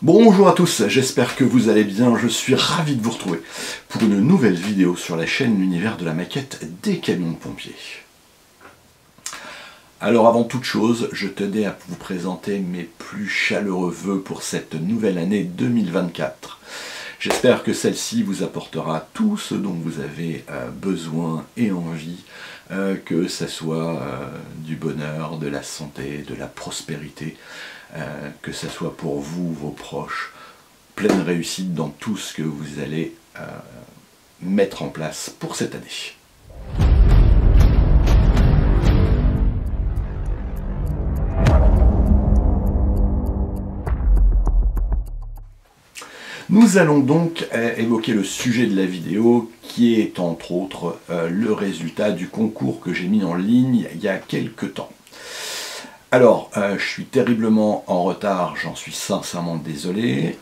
Bonjour à tous, j'espère que vous allez bien, je suis ravi de vous retrouver pour une nouvelle vidéo sur la chaîne L'Univers de la maquette des camions de pompiers. Alors avant toute chose, je tenais à vous présenter mes plus chaleureux vœux pour cette nouvelle année 2024. J'espère que celle-ci vous apportera tout ce dont vous avez besoin et envie, que ce soit du bonheur, de la santé, de la prospérité, que ce soit pour vous, vos proches, pleine réussite dans tout ce que vous allez mettre en place pour cette année. Nous allons donc évoquer le sujet de la vidéo qui est entre autres le résultat du concours que j'ai mis en ligne il y a quelques temps. Alors, je suis terriblement en retard, j'en suis sincèrement désolé.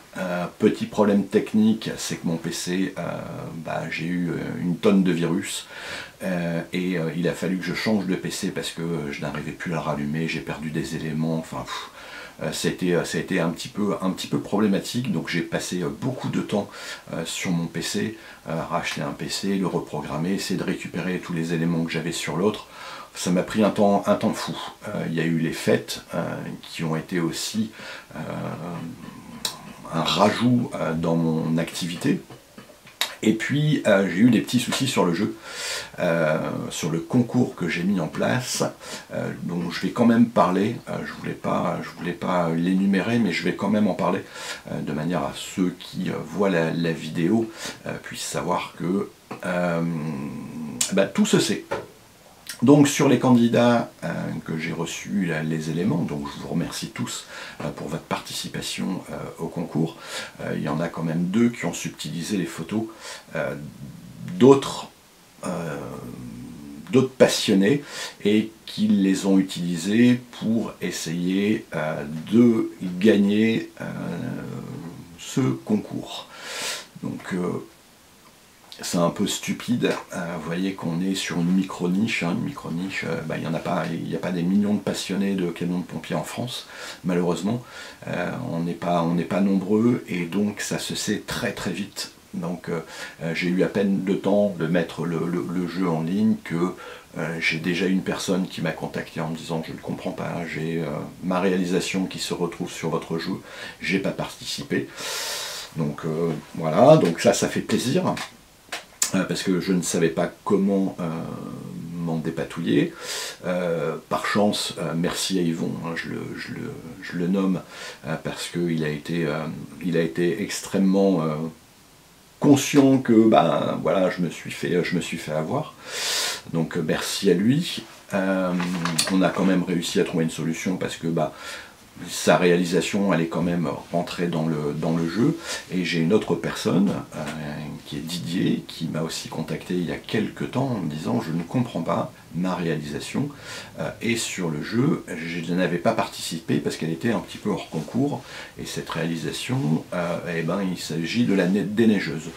Petit problème technique, c'est que mon PC, j'ai eu une tonne de virus et il a fallu que je change de PC parce que je n'arrivais plus à le rallumer, j'ai perdu des éléments, enfin... ça a été un petit peu problématique, donc j'ai passé beaucoup de temps sur mon PC, racheter un PC, le reprogrammer, essayer de récupérer tous les éléments que j'avais sur l'autre. Ça m'a pris un temps fou. Il y a eu les fêtes qui ont été aussi un rajout dans mon activité. Et puis j'ai eu des petits soucis sur le jeu, sur le concours que j'ai mis en place, dont je vais quand même parler. Je voulais pas l'énumérer, mais je vais quand même en parler, de manière à ceux qui voient la vidéo puissent savoir que tout se sait. Donc sur les candidats que j'ai reçus les éléments, donc je vous remercie tous pour votre participation au concours. Il y en a quand même deux qui ont subtilisé les photos, d'autres passionnés et qui les ont utilisés pour essayer de gagner ce concours. Donc c'est un peu stupide, vous voyez qu'on est sur une micro-niche, il n'y a pas des millions de passionnés de camions de pompiers en France, malheureusement, on n'est pas nombreux, et donc ça se sait très très vite. Donc j'ai eu à peine le temps de mettre le jeu en ligne que j'ai déjà une personne qui m'a contacté en me disant « je ne comprends pas, j'ai ma réalisation qui se retrouve sur votre jeu, j'ai pas participé ». Donc voilà, donc ça fait plaisir. Parce que je ne savais pas comment m'en dépatouiller. Par chance, merci à Yvon, hein, je le nomme, parce qu'il a été extrêmement conscient que voilà, je me suis fait avoir. Donc merci à lui. On a quand même réussi à trouver une solution parce que sa réalisation, elle est quand même rentrée dans le jeu. Et j'ai une autre personne, qui est Didier, qui m'a aussi contacté il y a quelques temps en me disant « je ne comprends pas ma réalisation et sur le jeu, je n'avais pas participé parce qu'elle était un petit peu hors concours. Et cette réalisation, il s'agit de la déneigeuse. »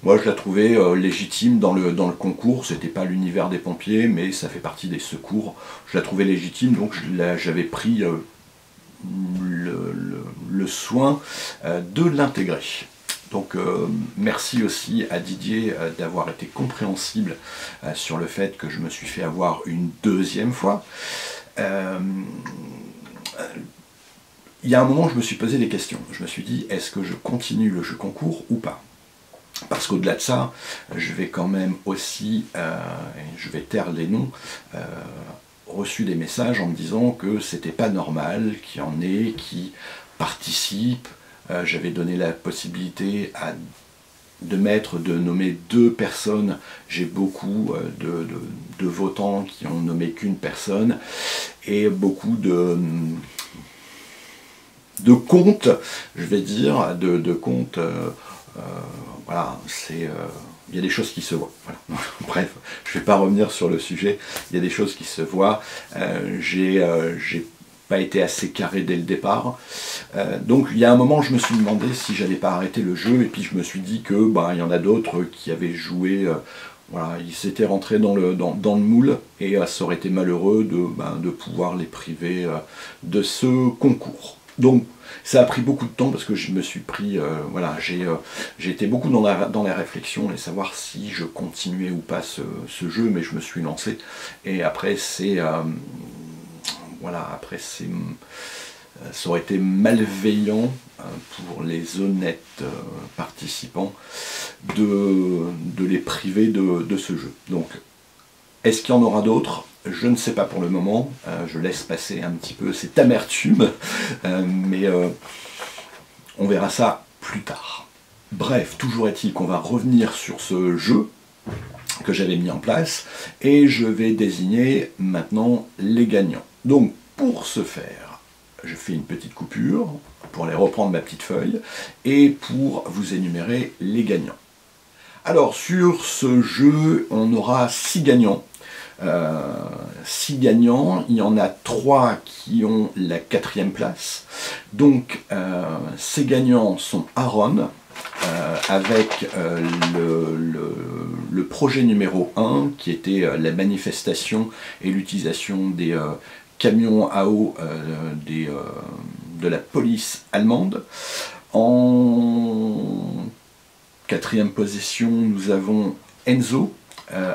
Moi, je la trouvais légitime dans le concours. C'était pas l'univers des pompiers, mais ça fait partie des secours. Je la trouvais légitime, donc j'avais pris... le soin de l'intégrer. Donc merci aussi à Didier d'avoir été compréhensible sur le fait que je me suis fait avoir une deuxième fois. Il y a un moment, je me suis posé des questions. Je me suis dit, est-ce que je continue le jeu concours ou pas? Parce qu'au-delà de ça, je vais quand même aussi, je vais taire les noms, reçu des messages en me disant que c'était pas normal qu'il y en ait qui participent. J'avais donné la possibilité de nommer 2 personnes. J'ai beaucoup de votants qui ont nommé qu'une personne, et beaucoup de comptes, je vais dire, de comptes, voilà, c'est... il y a des choses qui se voient. Voilà. Bref, je ne vais pas revenir sur le sujet, il y a des choses qui se voient. J'ai pas été assez carré dès le départ. Donc il y a un moment, je me suis demandé si j'allais pas arrêter le jeu, et puis je me suis dit que il y en a d'autres qui avaient joué, voilà, ils s'étaient rentrés dans le moule, et ça aurait été malheureux de pouvoir les priver de ce concours. Donc Ça a pris beaucoup de temps parce que je me suis pris, voilà, j'ai été beaucoup dans la réflexion et savoir si je continuais ou pas ce jeu, mais je me suis lancé. Et après, voilà, après ça aurait été malveillant pour les honnêtes participants de les priver de ce jeu. Donc, est-ce qu'il y en aura d'autres? Je ne sais pas pour le moment, je laisse passer un petit peu cette amertume, mais on verra ça plus tard. Bref, toujours est-il qu'on va revenir sur ce jeu que j'avais mis en place, et je vais désigner maintenant les gagnants. Donc, pour ce faire, je fais une petite coupure pour aller reprendre ma petite feuille, et pour vous énumérer les gagnants. Alors, sur ce jeu, on aura 6 gagnants. 6 gagnants, il y en a 3 qui ont la 4e place. Donc ces gagnants sont Aaron, avec le projet numéro 1 qui était la manifestation et l'utilisation des camions à eau de la police allemande. En 4e position, nous avons Enzo,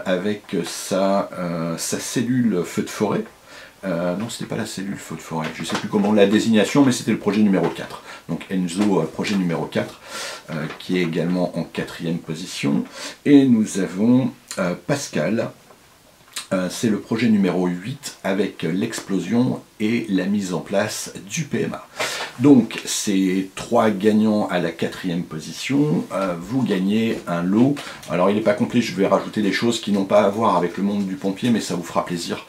avec sa cellule feu de forêt. Non, c'était pas la cellule feu de forêt, je ne sais plus comment la désignation, mais c'était le projet numéro 4. Donc Enzo, projet numéro 4, qui est également en 4e position. Et nous avons Pascal, c'est le projet numéro 8, avec l'explosion et la mise en place du PMA. Donc, ces 3 gagnants à la 4e position, vous gagnez un lot. Alors, il n'est pas complet, je vais rajouter des choses qui n'ont pas à voir avec le monde du pompier, mais ça vous fera plaisir,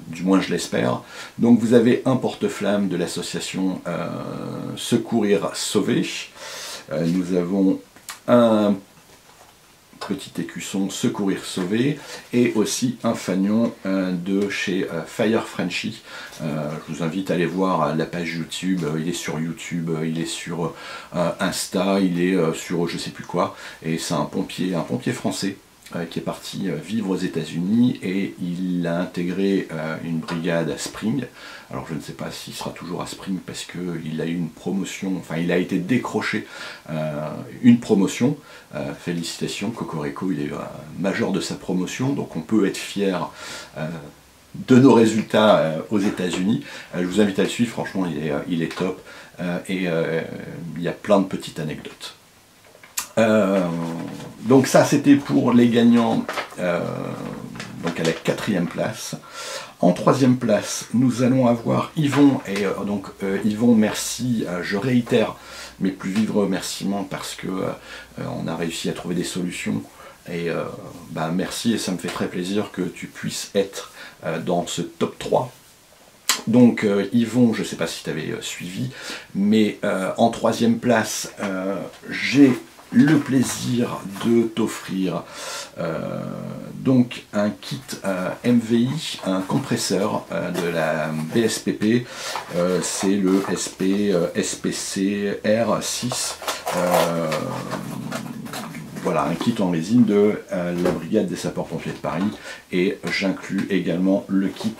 du moins je l'espère. Donc, vous avez un porte-flamme de l'association Secourir Sauver. Nous avons un petit écusson Secourir Sauver, et aussi un fanion de chez Fire Frenchy. Je vous invite à aller voir la page YouTube, il est sur YouTube, il est sur Insta, il est sur je sais plus quoi, et c'est un pompier français qui est parti vivre aux États-Unis, et il a intégré une brigade à Spring. Alors je ne sais pas s'il sera toujours à Spring parce qu'il a eu une promotion, enfin il a été décroché une promotion. Félicitations, Cocorico, il est major de sa promotion, donc on peut être fier de nos résultats aux États-Unis. Je vous invite à le suivre, franchement il est top, et il y a plein de petites anecdotes. Donc ça c'était pour les gagnants donc à la 4e place. En 3e place, nous allons avoir Yvon, et donc Yvon, merci, je réitère mes plus vifs remerciements parce que on a réussi à trouver des solutions, et bah, merci, et ça me fait très plaisir que tu puisses être dans ce top 3. Donc Yvon, je ne sais pas si tu avais suivi, mais en 3e place, j'ai le plaisir de t'offrir donc un kit MVI, un compresseur de la BSPP, c'est le SPC R6, voilà, un kit en résine de la brigade des sapeurs-pompiers de Paris, et j'inclus également le kit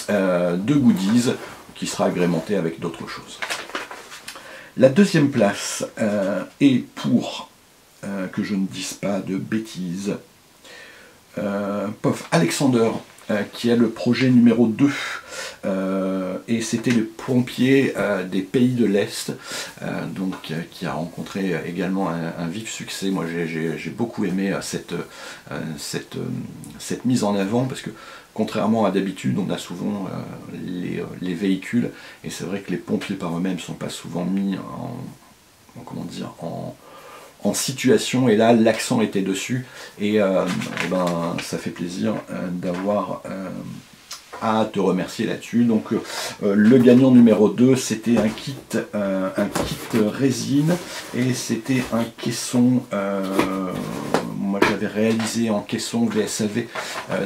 de goodies qui sera agrémenté avec d'autres choses. La 2e place est pour que je ne dise pas de bêtises, Pof Alexander, qui est le projet numéro 2, et c'était le pompier des pays de l'Est, donc qui a rencontré également un vif succès. Moi j'ai beaucoup aimé cette mise en avant, parce que contrairement à d'habitude, on a souvent les véhicules, et c'est vrai que les pompiers par eux-mêmes ne sont pas souvent mis comment dire, en situation, et là l'accent était dessus, et ben, ça fait plaisir d'avoir à te remercier là-dessus. Donc le gagnant numéro 2, c'était un kit résine, et c'était un caisson, moi j'avais réalisé en caisson VSAV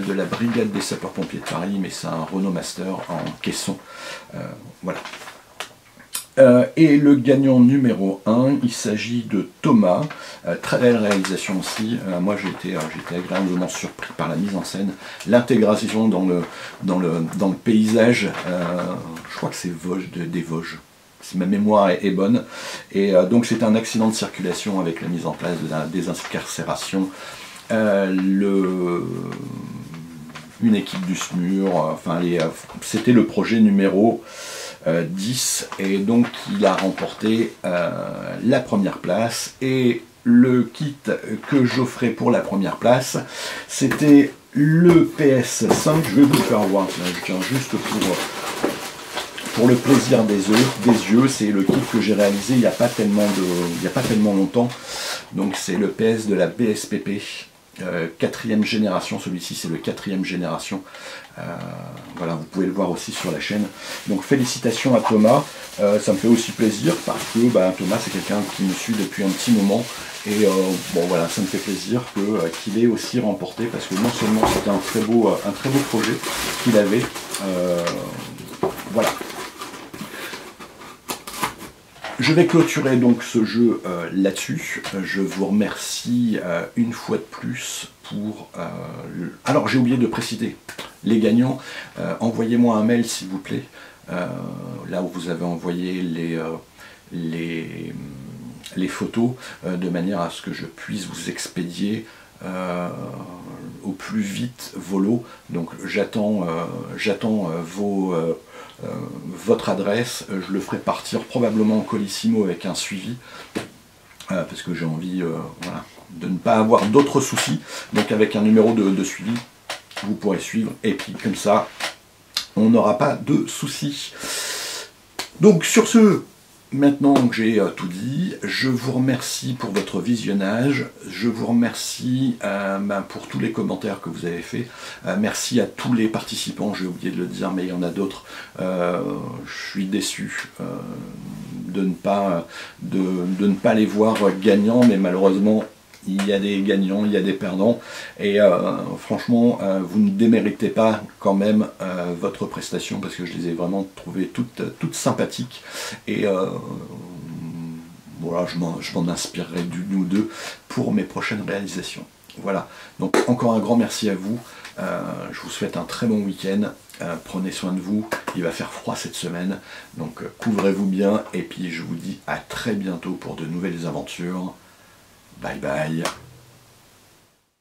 de la brigade des sapeurs-pompiers de Paris, mais c'est un Renault Master en caisson, voilà. Et le gagnant numéro 1, il s'agit de Thomas, très belle réalisation aussi. Moi j'ai été agréablement surpris par la mise en scène, l'intégration dans le paysage, je crois que c'est des Vosges, si ma mémoire est bonne. Et donc c'est un accident de circulation avec la mise en place de la désincarcération. Une équipe du SMUR, enfin c'était le projet numéro 10, et donc il a remporté la première place. Et le kit que j'offrais pour la première place, c'était le PS5. Je vais vous le faire voir, je tiens juste pour le plaisir des yeux. C'est le kit que j'ai réalisé il n'y a pas tellement longtemps. Donc c'est le PS de la BSPP. 4e génération, celui-ci c'est le 4e génération. Voilà, vous pouvez le voir aussi sur la chaîne. Donc félicitations à Thomas, ça me fait aussi plaisir parce que Thomas c'est quelqu'un qui me suit depuis un petit moment, et bon voilà, ça me fait plaisir qu'il ait aussi remporté, parce que non seulement c'était un très beau projet qu'il avait, voilà. Je vais clôturer donc ce jeu là-dessus. Je vous remercie une fois de plus pour... Alors j'ai oublié de préciser, les gagnants, envoyez-moi un mail s'il vous plaît, là où vous avez envoyé les photos, de manière à ce que je puisse vous expédier au plus vite vos lots. Donc j'attends votre adresse. Je le ferai partir probablement en colissimo avec un suivi, parce que j'ai envie voilà, de ne pas avoir d'autres soucis. Donc avec un numéro de suivi, vous pourrez suivre, et puis comme ça on n'aura pas de soucis. Donc sur ce, maintenant que j'ai tout dit, je vous remercie pour votre visionnage, je vous remercie pour tous les commentaires que vous avez faits, merci à tous les participants, j'ai oublié de le dire mais il y en a d'autres. Je suis déçu de ne pas les voir gagnants, mais malheureusement il y a des gagnants, il y a des perdants, et franchement vous ne déméritez pas quand même votre prestation, parce que je les ai vraiment trouvées toutes sympathiques, et voilà, je m'en inspirerai d'une ou deux pour mes prochaines réalisations. Voilà, donc encore un grand merci à vous, je vous souhaite un très bon week-end, prenez soin de vous, il va faire froid cette semaine, donc couvrez-vous bien, et puis je vous dis à très bientôt pour de nouvelles aventures. Bye bye.